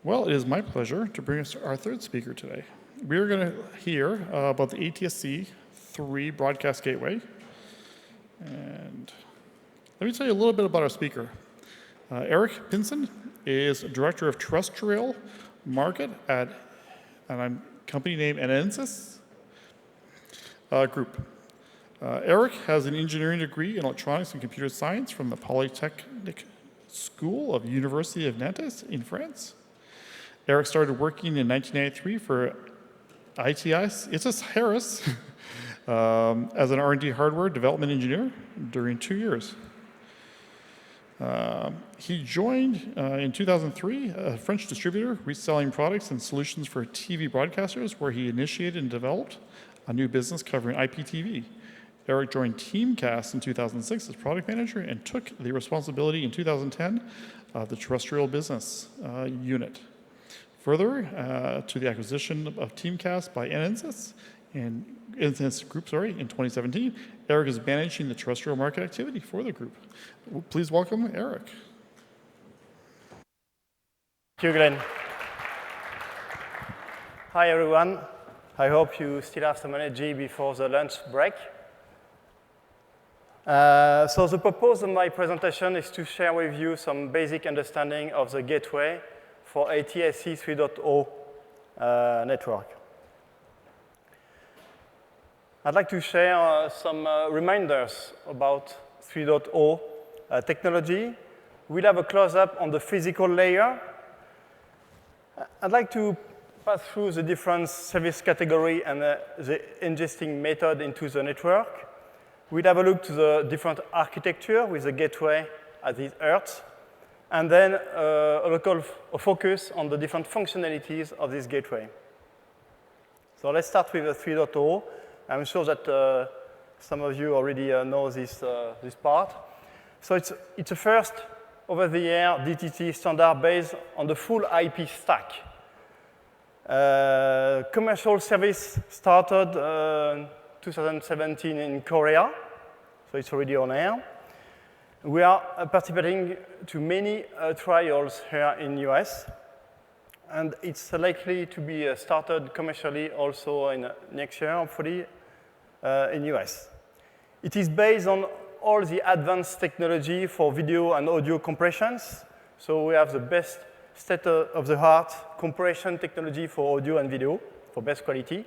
Well, it is my pleasure to bring us our third speaker today. We are going to hear about the ATSC 3 broadcast gateway. And let me tell you a little bit about our speaker. Eric Pinson is Director of Terrestrial Market at company name ATSC Group. Eric has an engineering degree in electronics and computer science from the Polytechnic School of University of Nantes in France. Eric started working in 1993 for ITS Harris as an R&D hardware development engineer during 2 years. He joined in 2003 a French distributor reselling products and solutions for TV broadcasters, where he initiated and developed a new business covering IPTV. Eric joined Teamcast in 2006 as product manager and took the responsibility in 2010 of the terrestrial business unit. Further to the acquisition of Teamcast by ATSC Group in 2017, Eric is managing the terrestrial market activity for the group. Please welcome Eric. Thank you, Glenn. Hi, everyone. I hope you still have some energy before the lunch break. So the purpose of my presentation is to share with you some basic understanding of the gateway for ATSC 3.0 network. I'd like to share some reminders about 3.0 technology. We'll have a close-up on the physical layer. I'd like to pass through the different service category and the ingesting method into the network. We'll have a look to the different architecture with the gateway at its heart, and then a local focus on the different functionalities of this gateway. So let's start with the 3.0. I'm sure that some of you already know this part. So it's a first over-the-air DTT standard based on the full IP stack. Commercial service started 2017 in Korea, so it's already on air. We are participating to many trials here in US, and it's likely to be started commercially also in next year, hopefully, in US. It is based on all the advanced technology for video and audio compressions. So we have the best state-of-the-art compression technology for audio and video for best quality.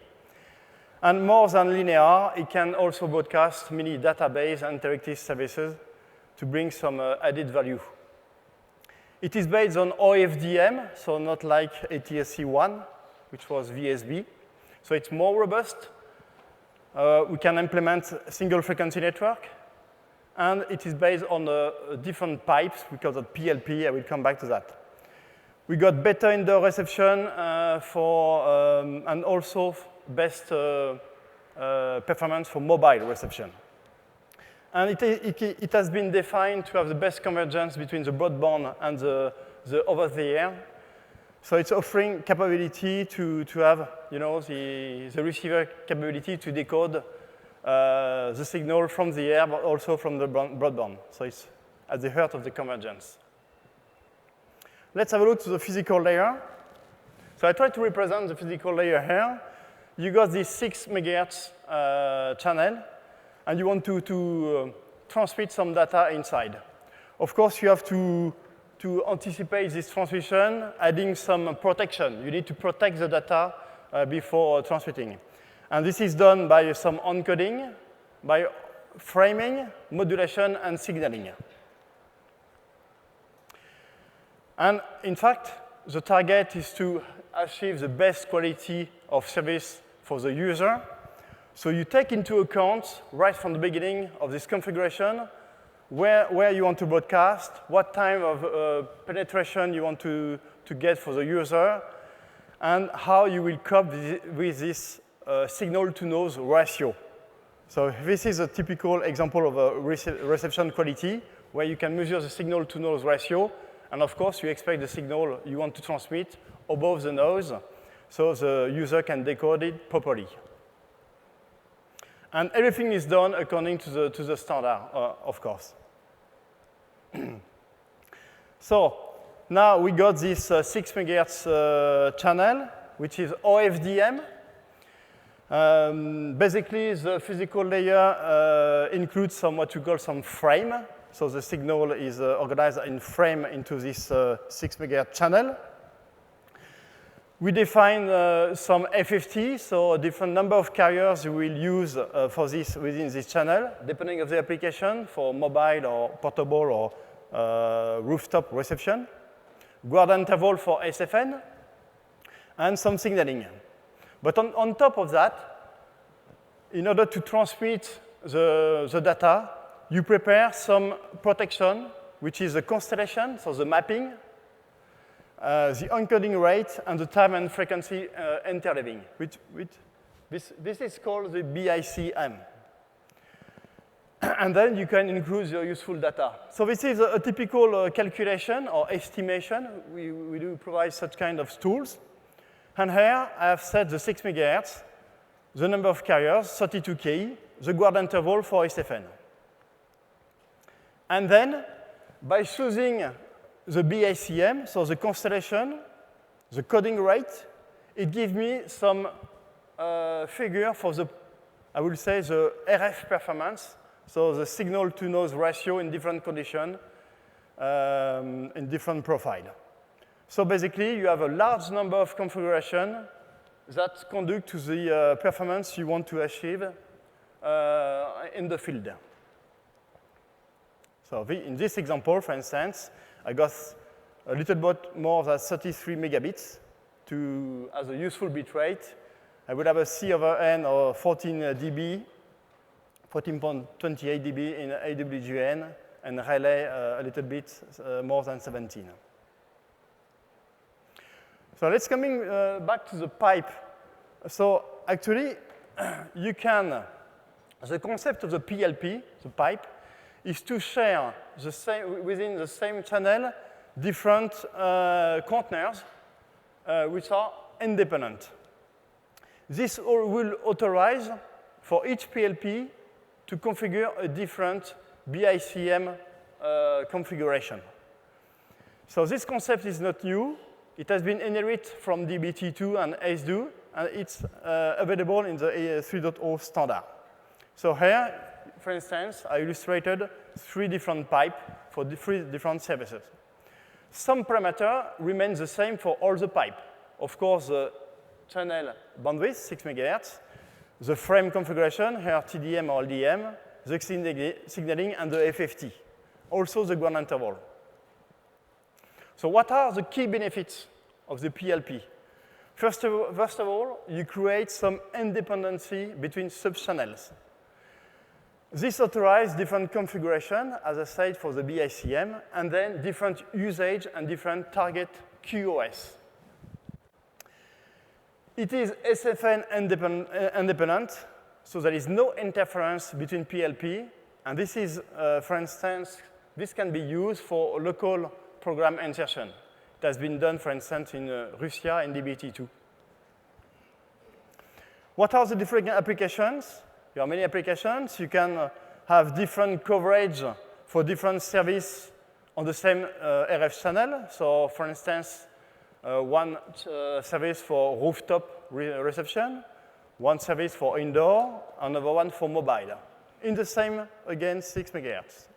And more than linear, it can also broadcast many database and interactive services to bring some added value. It is based on OFDM, so not like ATSC 1, which was VSB. So it's more robust. We can implement a single frequency network. And it is based on different pipes. We call that PLP. I will come back to that. We got better indoor reception and also best performance for mobile reception. And it has been defined to have the best convergence between the broadband and the over-the-air. So it's offering capability to have, the receiver capability to decode the signal from the air, but also from the broadband. So it's at the heart of the convergence. Let's have a look to the physical layer. So I try to represent the physical layer here. You got this 6 megahertz channel, and you want to transmit some data inside. Of course, you have to anticipate this transmission, adding some protection. You need to protect the data before transmitting. And this is done by some encoding, by framing, modulation, and signaling. And in fact, the target is to achieve the best quality of service for the user. So you take into account, right from the beginning of this configuration, where you want to broadcast, what type of penetration you want to get for the user, and how you will cope with this signal-to-noise ratio. So this is a typical example of a reception quality, where you can measure the signal-to-noise ratio. And of course, you expect the signal you want to transmit above the noise, so the user can decode it properly. And everything is done according to the standard, of course. So now we got this 6 MHz channel, which is OFDM. Basically, the physical layer includes what we call some frame. So the signal is organized in frame into this 6 MHz channel. We define some FFT, so a different number of carriers we will use for this within this channel, depending on the application for mobile or portable or rooftop reception. Guard interval for SFN, and some signaling. But on top of that, in order to transmit the data, you prepare some protection, which is the constellation, so the mapping, the encoding rate, and the time and frequency interleaving. This is called the BICM. And then you can include your useful data. So this is a typical calculation or estimation. We do provide such kind of tools. And here I have set the 6 MHz, the number of carriers, 32 KE, the guard interval for SFN. And then, by choosing the BICM, so the constellation, the coding rate, it gives me some figure for the, I will say, the RF performance, so the signal-to-noise ratio in different conditions, in different profile. So basically, you have a large number of configurations that conduct to the performance you want to achieve in the field. So in this example, for instance, I got a little bit more than 33 megabits as a useful bit rate. I would have a C over N of 14 dB, 14.28 dB in AWGN, and relay a little bit more than 17. So let's coming back to the pipe. So actually, you can, the concept of the PLP, the pipe, is to share the same, within the same channel different containers which are independent. This will authorize for each PLP to configure a different BICM configuration. So this concept is not new. It has been inherited from DBT2 and ACE2, and it's available in the 3.0 standard. So here, for instance, I illustrated 3 different pipes for 3 different services. Some parameter remains the same for all the pipe. Of course, the channel bandwidth, 6 MHz, the frame configuration, here TDM or LDM, the signaling, and the FFT. Also the ground interval. So what are the key benefits of the PLP? First of all, you create some independency between sub-channels. This authorizes different configuration, as I said, for the BICM, and then different usage and different target QoS. It is SFN independent, so there is no interference between PLP, and this is, for instance, this can be used for local program insertion. It has been done, for instance, in Russia in DBT2. What are the different applications? There are many applications. You can have different coverage for different service on the same RF channel. So, for instance, one service for rooftop reception, one service for indoor, another one for mobile. In the same, again, 6 MHz.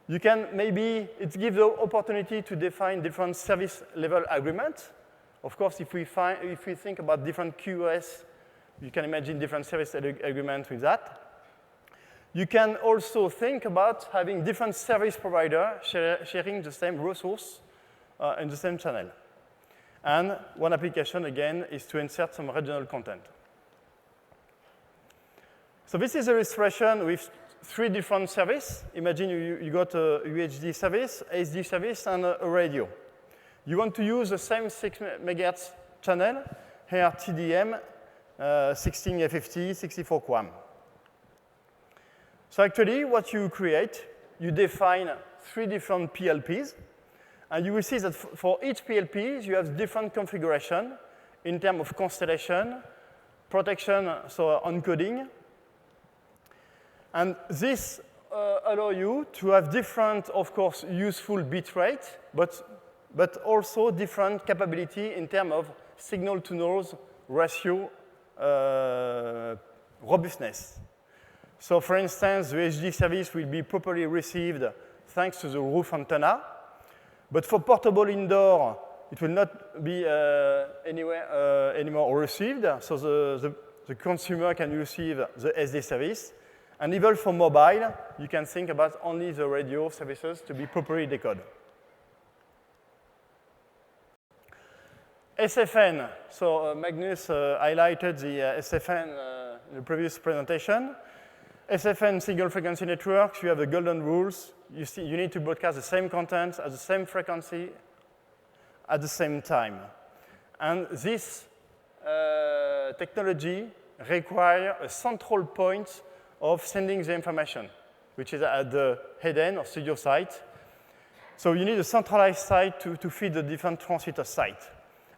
You can maybe, it gives the opportunity to define different service level agreements. Of course, if we think about different QoS, you can imagine different service agreements with that. You can also think about having different service providers sharing the same resource in the same channel. And one application, again, is to insert some regional content. So this is an illustration with 3 different services. Imagine you got a UHD service, ASD service, and a radio. You want to use the same 6 MHz channel, here TDM, 16 FFT, 64 QAM. So actually, what you create, you define 3 different PLPs, and you will see that for each PLP, you have different configuration in terms of constellation, protection, so encoding. And this allows you to have different, of course, useful bit rate, but but also different capability in terms of signal-to-noise ratio robustness. So for instance, the HD service will be properly received thanks to the roof antenna. But for portable indoor, it will not be anymore received. So the consumer can receive the SD service. And even for mobile, you can think about only the radio services to be properly decoded. SFN. So Magnus highlighted the SFN in the previous presentation. SFN single frequency networks, you have the golden rules. You need to broadcast the same content at the same frequency at the same time. And this technology requires a central point of sending the information, which is at the head end or studio site. So you need a centralized site to feed the different transmitter sites.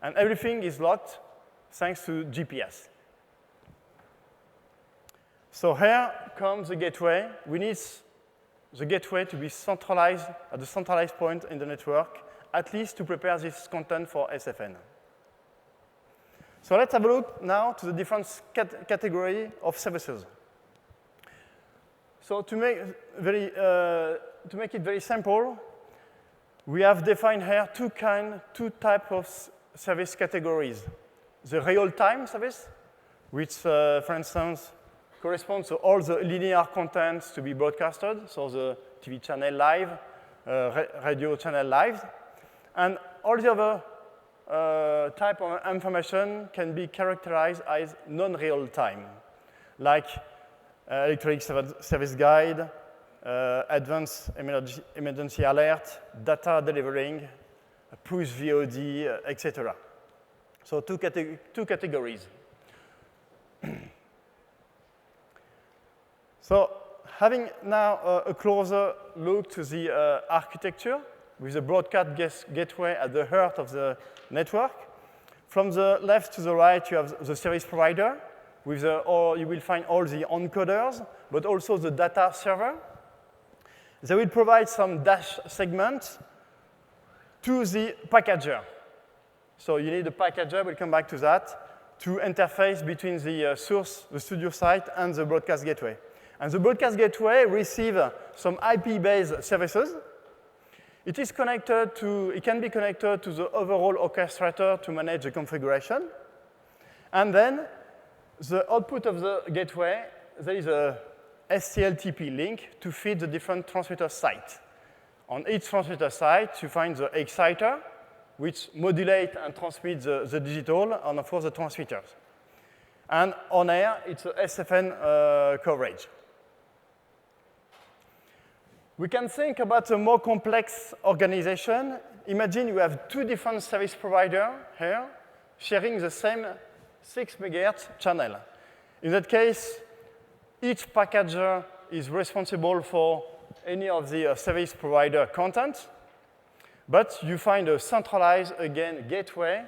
And everything is locked thanks to GPS. So here comes the gateway. We need the gateway to be centralized at the centralized point in the network, at least to prepare this content for SFN. So let's have a look now to the different category of services. So to make it very simple, we have defined here two types of service categories. The real-time service, which, for instance, corresponds to all the linear contents to be broadcasted, so the TV channel live, radio channel live. And all the other type of information can be characterized as non-real time, like electronic service guide, advanced emergency alert, data delivering, push VOD, etc. So two categories. So having now a closer look to the architecture with the broadcast gateway at the heart of the network. From the left to the right, you have the service provider, or you will find all the encoders, but also the data server. They will provide some dash segments to the packager. So you need a packager, we'll come back to that, to interface between the source, the studio site, and the broadcast gateway. And the broadcast gateway receives some IP-based services. It can be connected to the overall orchestrator to manage the configuration. And then the output of the gateway, there is a STLTP link to feed the different transmitter sites. On each transmitter site, you find the exciter, which modulates and transmits the digital, and of course the transmitters. And on air, it's a SFN coverage. We can think about a more complex organization. Imagine you have two different service providers here sharing the same 6 MHz channel. In that case, each packager is responsible for any of the service provider content, but you find a centralized, again, gateway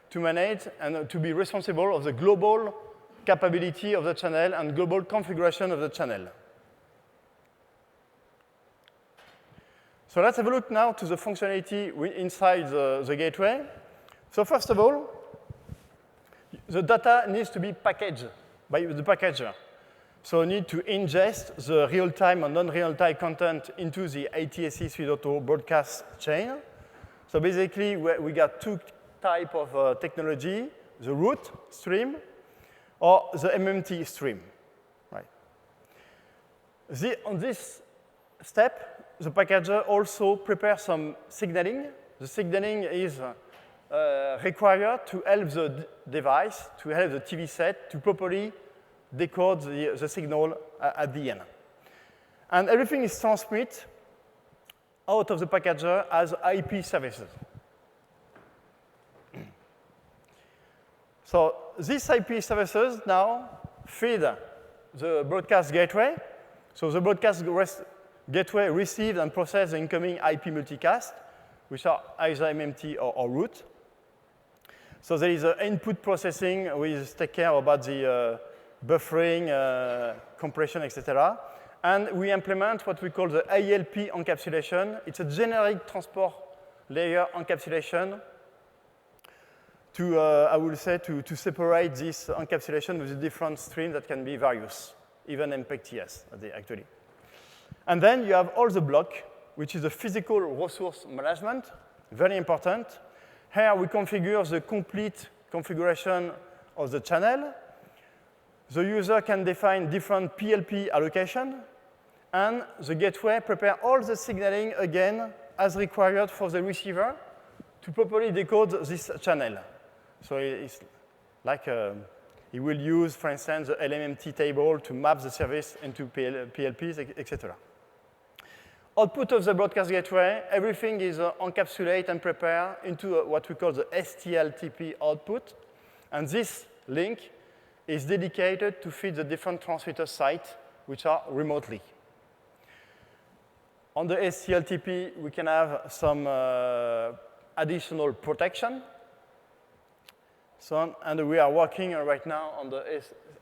to manage and to be responsible of the global capability of the channel and global configuration of the channel. So let's have a look now to the functionality inside the gateway. So first of all, the data needs to be packaged by the packager. So you need to ingest the real-time and non-real-time content into the ATSC 3.0 broadcast chain. So basically, we got two types of technology, the root stream or the MMTP stream. Right. On this step, the packager also prepares some signaling. The signaling is required to help the device, to help the TV set to properly decode the signal at the end. And everything is transmitted out of the packager as IP services. So these IP services now feed the broadcast gateway. So the broadcast gateway receives and processes the incoming IP multicast, which are either MMT or root. So there is input processing, which takes care about the buffering, compression, etc. And we implement what we call the ALP encapsulation. It's a generic transport layer encapsulation to, I will say, to separate this encapsulation with the different streams that can be various, even MPTS, actually. And then you have all the block, which is the physical resource management, very important. Here we configure the complete configuration of the channel. The user can define different PLP allocation, and the gateway prepare all the signaling again as required for the receiver to properly decode this channel. So it's like he will use, for instance, the LMMT table to map the service into PLPs, etc. Output of the broadcast gateway, everything is encapsulated and prepared into what we call the STLTP output. And this link is dedicated to feed the different transmitter sites, which are remotely. On the STLTP, we can have some additional protection. So, and we are working right now on the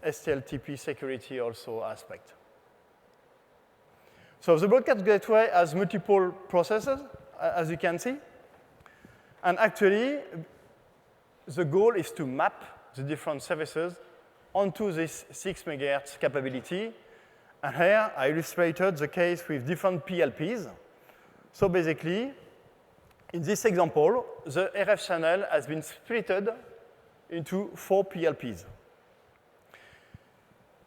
STLTP security also aspect. So the broadcast gateway has multiple processes, as you can see. And actually, the goal is to map the different services onto this 6 MHz capability. And here, I illustrated the case with different PLPs. So basically, in this example, the RF channel has been splitted into 4 PLPs.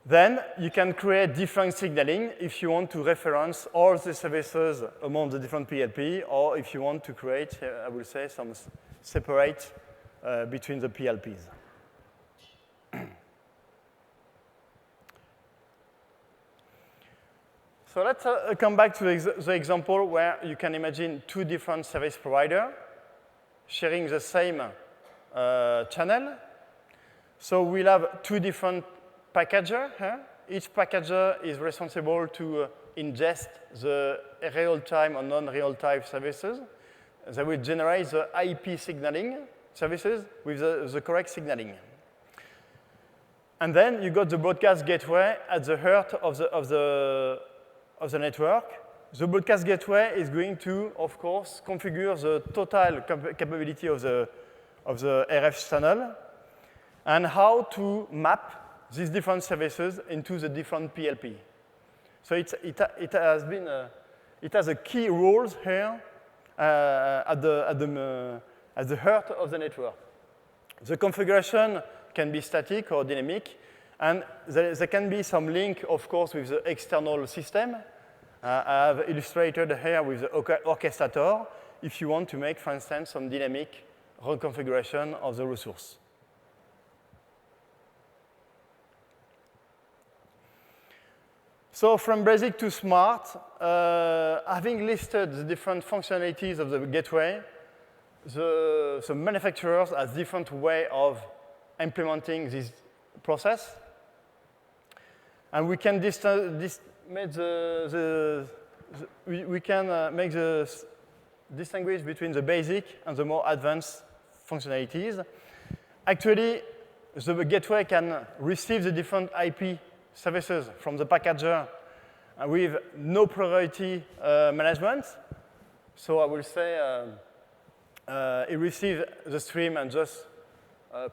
Then you can create different signaling if you want to reference all the services among the different PLP, or if you want to create, I will say, some separate between the PLPs. So let's come back to the example where you can imagine 2 different service providers sharing the same channel. So we'll have 2 different packagers here. Each packager is responsible to ingest the real-time or non-real-time services. They will generate the IP signaling services with the correct signaling. And then you got the broadcast gateway at the heart of the network. The broadcast gateway is going to, of course, configure the total capability of the RF channel and how to map these different services into the different PLP. So it has a key role here at the heart of the network. The configuration can be static or dynamic, and there can be some link, of course, with the external system. I have illustrated here with the orchestrator if you want to make, for instance, some dynamic reconfiguration of the resource. So from basic to smart, having listed the different functionalities of the gateway, the manufacturers have different way of implementing this process. And we can distinguish between the basic and the more advanced functionalities. Actually, the gateway can receive the different IP services from the packager with no priority management. So I will say it receives the stream and just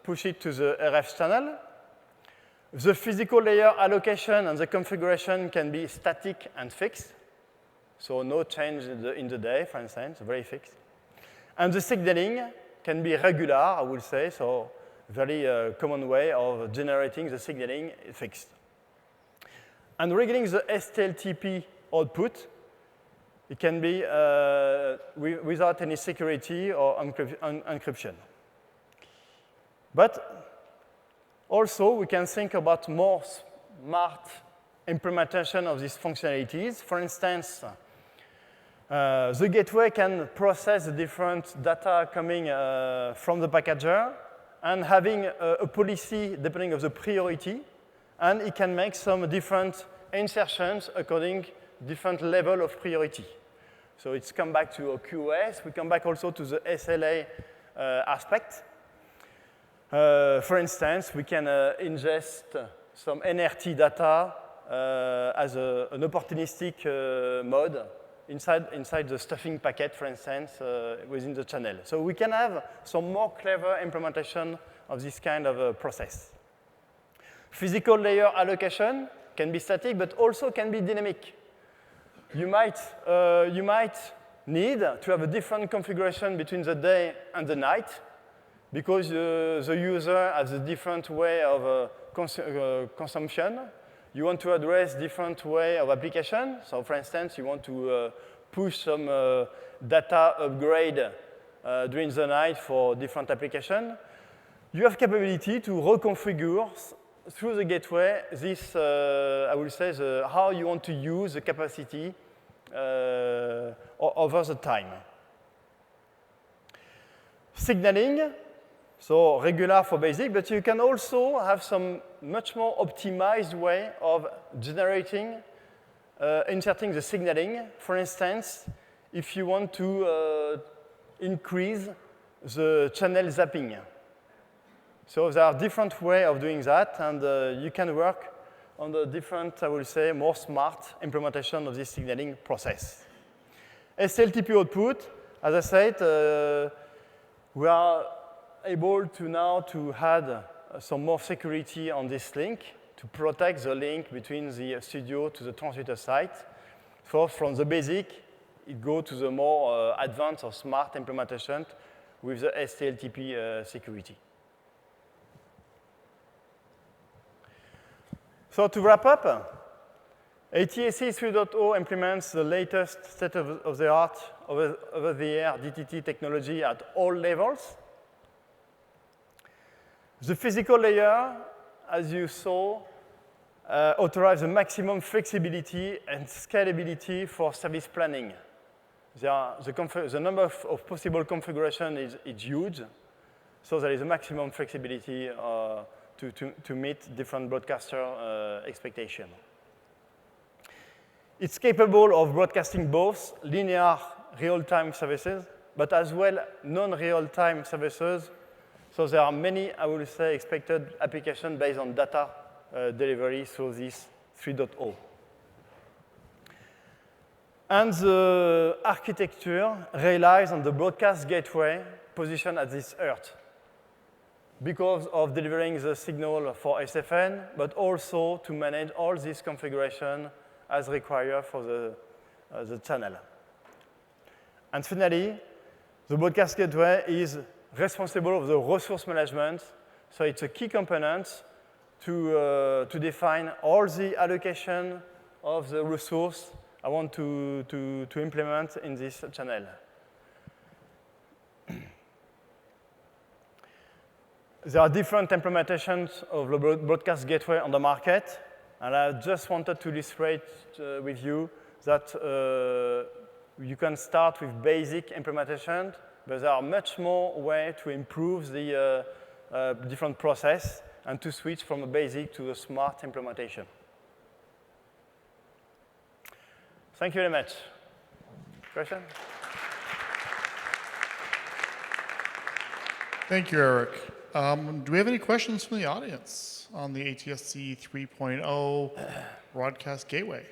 push it to the RF channel. The physical layer allocation and the configuration can be static and fixed. So no change in the day, for instance, very fixed. And the signaling can be regular, I would say, so very common way of generating the signaling fixed. And regarding the STLTP output, it can be without any security or encryption. But also, we can think about more smart implementation of these functionalities. For instance, the gateway can process the different data coming from the packager and having a policy depending on the priority. And it can make some different insertions according to different level of priority. So it's come back to a QoS. We come back also to the SLA aspect. For instance, we can ingest some NRT data as an opportunistic mode inside the stuffing packet, for instance, within the channel. So we can have some more clever implementation of this kind of process. Physical layer allocation can be static, but also can be dynamic. You might need to have a different configuration between the day and the night because the user has a different way of consumption. You want to address different way of application. So for instance, you want to push some data upgrade during the night for different application. You have capability to reconfigure through the gateway this, I will say, how you want to use the capacity over the time. Signaling, so regular for basic, but you can also have some much more optimized way of generating, inserting the signaling. For instance, if you want to increase the channel zapping. So there are different ways of doing that, and you can work on the different, I will say, more smart implementation of this signaling process. STLTP output, as I said, we are able to now to add some more security on this link to protect the link between the studio to the transmitter site. So from the basic, it goes to the more advanced or smart implementation with the STLTP security. So to wrap up, ATSC 3.0 implements the latest state-of-the-art over-the-air DTT technology at all levels. The physical layer, as you saw, authorizes the maximum flexibility and scalability for service planning. The number of possible configurations is huge, so there is a maximum flexibility to meet different broadcaster expectations. It's capable of broadcasting both linear real-time services, but as well non-real-time services. So there are many, I will say, expected applications based on data delivery through this 3.0. And the architecture relies on the broadcast gateway positioned at this earth because of delivering the signal for SFN, but also to manage all this configuration as required for the channel. And finally, the broadcast gateway is responsible for the resource management, so it's a key component to define all the allocation of the resource I want to implement in this channel. There are different implementations of the broadcast gateway on the market, and I just wanted to illustrate with you that you can start with basic implementation, but there are much more ways to improve the different process and to switch from a basic to a smart implementation. Thank you very much. Question? Thank you, Eric. Do we have any questions from the audience on the ATSC 3.0 broadcast gateway?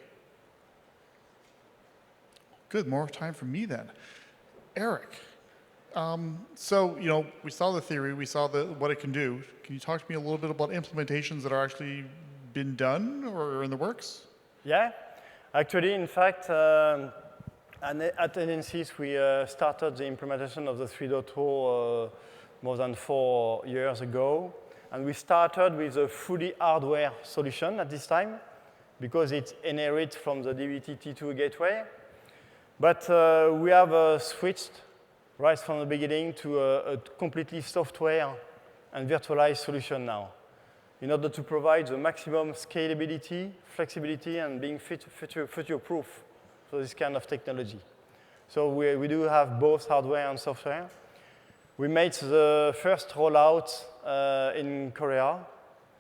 Good, more time for me then. Eric, so we saw the theory, we saw what it can do. Can you talk to me a little bit about implementations that are actually been done or are in the works? Yeah, actually, in fact, at NNCs, we started the implementation of the 3.0 more than 4 years ago. And we started with a fully hardware solution at this time because it inherits from the DVT-T2 gateway. But we have switched right from the beginning to a completely software and virtualized solution now in order to provide the maximum scalability, flexibility, and being future-proof for this kind of technology. So we do have both hardware and software. We made the first rollout in Korea,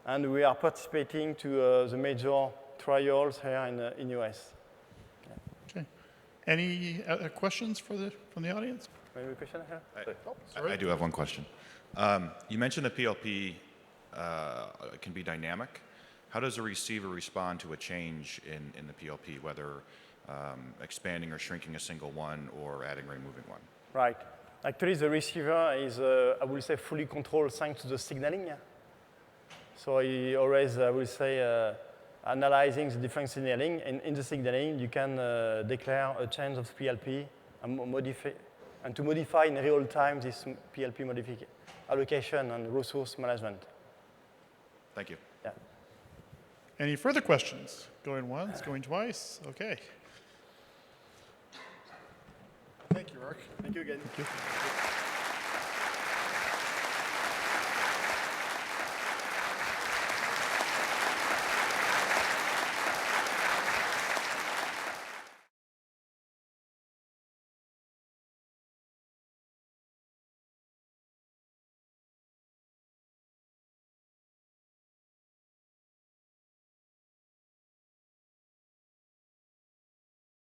and we are participating to the major trials here in US. Okay. Any questions from the audience? Any question here? I do have one question. You mentioned the PLP can be dynamic. How does a receiver respond to a change in the PLP, whether expanding or shrinking a single one or adding or removing one? Right. Actually, the receiver is, I will say, fully controlled thanks to the signaling. So he always, I will say, analyzing the different signaling. And in the signaling, you can declare a change of PLP and to modify in real time this PLP allocation and resource management. Thank you. Yeah. Any further questions? Going once, going twice? Okay. Thank you, Mark. Thank you again. Thank you.